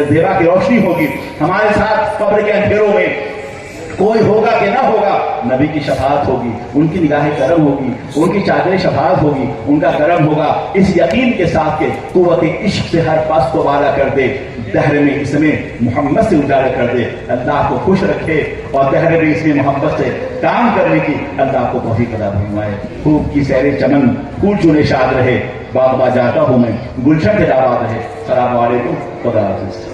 زیبا کی روشنی ہوگی۔ ہمارے ساتھ قبر کے اندھیروں میں کوئی ہوگا کہ نہ ہوگا، نبی کی شفاعت ہوگی، ان کی نگاہ کرم ہوگی، ان کی چادر شفاعت ہوگی، ان کا کرم ہوگا، اس یقین کے ساتھ کہ قوت عشق سے ہر پاس کو والا کر دے، دہر میں اس میں محمد سے اجاگر کر دے، اللہ کو خوش رکھے اور دہر میں اس میں محبت سے کام کرنے کی اللہ کو توفیق عطا فرمائے۔ خوب کی سیر چمن پھول چنے شاد رہے، باغ با جاتا ہوں میں گلشن کے دعوات رہے۔ السلام علیکم، خدا حافظ۔